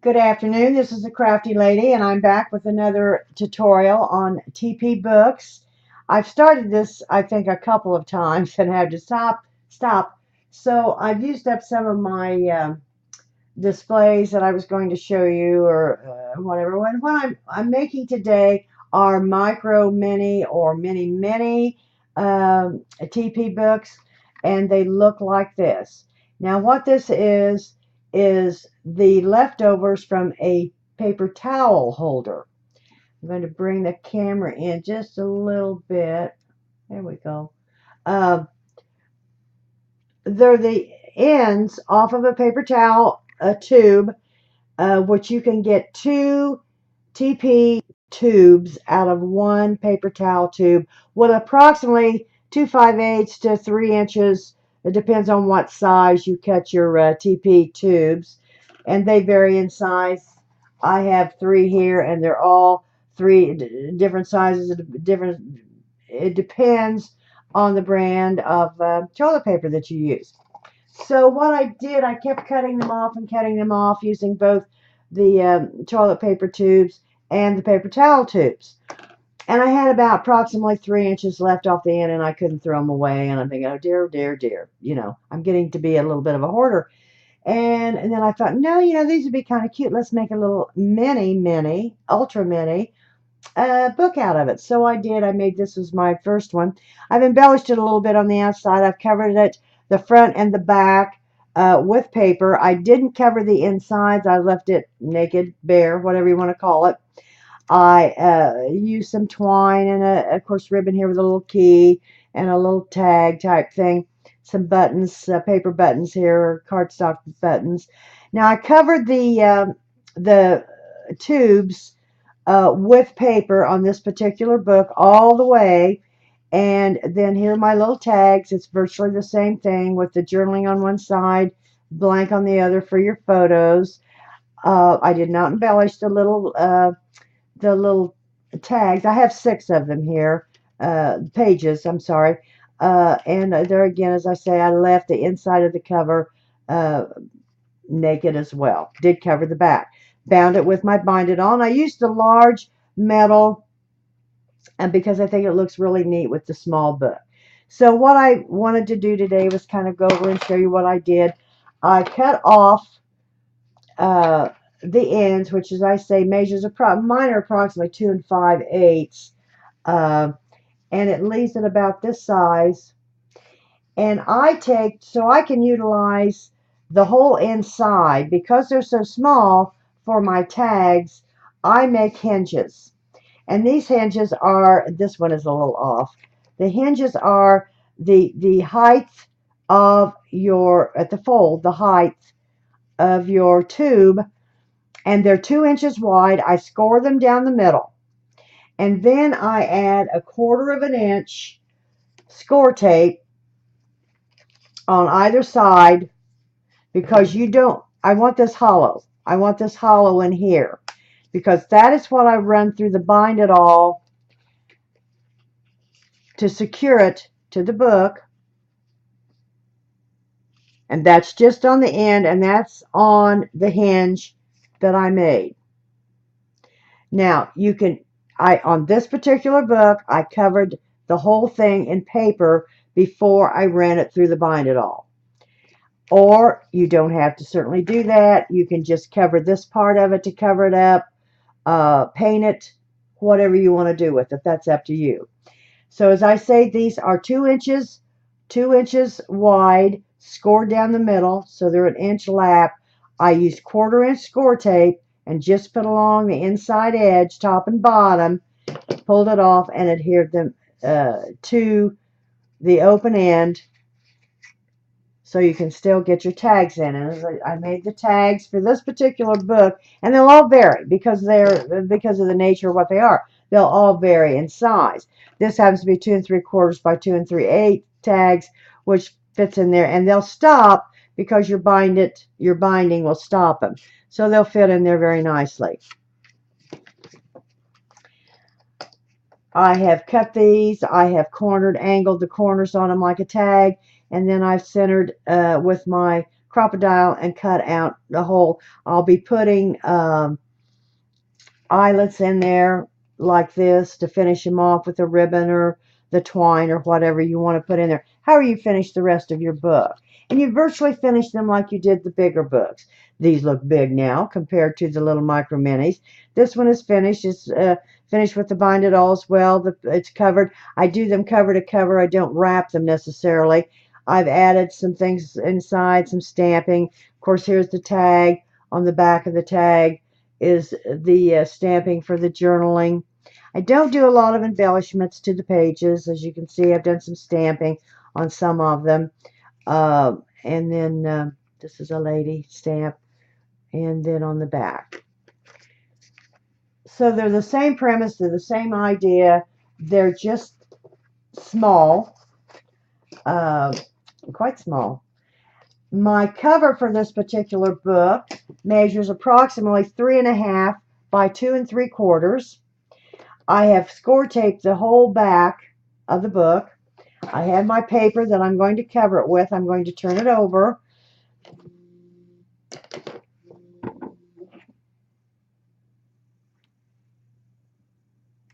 Good afternoon. This is the Crafty Lady, and I'm back with another tutorial on TP books. I've started this, I think, a couple of times and had to stop. So I've used up some of my displays that I was going to show you, or whatever. What I'm making today are micro, mini, or mini TP books, and they look like this. Now, what this is the leftovers from a paper towel holder. I'm going to bring the camera in just a little bit. There we go. Uh, they're the ends off of a paper towel, a tube, which you can get two TP tubes out of one paper towel tube with approximately 2/5 to 3 inches. It depends on what size you cut your TP tubes, and they vary in size. I have three here, and they're all three different sizes. Different. It depends on the brand of toilet paper that you use. So what I did, I kept cutting them off and cutting them off using both the toilet paper tubes and the paper towel tubes. And I had about approximately 3 inches left off the end, and I couldn't throw them away. And I'm thinking, oh dear, dear, dear. I'm getting to be a little bit of a hoarder. And then I thought, no, these would be kind of cute. Let's make a little mini, ultra mini book out of it. So I did. I made this as my first one. I've embellished it a little bit on the outside. I've covered it, the front and the back, with paper. I didn't cover the insides. I left it naked, bare, whatever you want to call it. I used some twine and, of course, ribbon here with a little key and a little tag type thing. Some buttons, paper buttons here, cardstock buttons. Now I covered the tubes with paper on this particular book all the way. And then here are my little tags. It's virtually the same thing with the journaling on one side, blank on the other for your photos. I did not embellish the little tags. I have six of them here, pages, I'm sorry. And there again, as I say, I left the inside of the cover uh, naked as well. Did cover the back. Bound it with my Bind It On. I used a large metal, and because I think it looks really neat with the small book. So what I wanted to do today was kind of go over and show you what I did. I cut off uh, the ends, which, as I say, measures mine are approximately 2 5/8, uh, and it leaves it about this size. And so I can utilize the whole inside because they're so small for my tags. I make hinges, and these hinges are, this one is a little off. The hinges are the height of your, at the fold, the height of your tube, and they're 2 inches wide. I score them down the middle, and then I add a 1/4 inch score tape on either side, because I want this hollow. I want this hollow in here, because that is what I run through the Bind It All to secure it to the book. And that's just on the end, and that's on the hinge that I made. Now, on this particular book, I covered the whole thing in paper before I ran it through the Bind It All. Or you don't have to certainly do that. You can just cover this part of it to cover it up, paint it, whatever you want to do with it. That's up to you. So as I say, these are 2 inches wide, scored down the middle, so they're an inch lap. I used 1/4 inch score tape and just put along the inside edge, top and bottom, pulled it off, and adhered them to the open end, so you can still get your tags in. And I made the tags for this particular book, and they'll all vary because of the nature of what they are. They'll all vary in size. This happens to be 2 3/4 by 2 3/8 tags, which fits in there, and they'll stop because your binding will stop them, so they'll fit in there very nicely. I have cut these. I have angled the corners on them like a tag, and then I've centered with my Crop-A-Dile and cut out the hole. I'll be putting eyelets in there like this to finish them off with a ribbon or the twine or whatever you want to put in there. However you finish the rest of your book. And you virtually finish them like you did the bigger books. These look big now compared to the little micro minis. This one is finished. It's finished with the binded all's well. It's covered. I do them cover to cover. I don't wrap them necessarily. I've added some things inside, some stamping. Of course, here's the tag. On the back of the tag is the stamping for the journaling. I don't do a lot of embellishments to the pages. As you can see, I've done some stamping on some of them. And then this is a lady stamp. And then on the back. So they're the same premise. They're the same idea. They're just small. Quite small. My cover for this particular book measures approximately 3.5 by 2 3/4. I have score taped the whole back of the book. I have my paper that I'm going to cover it with. I'm going to turn it over.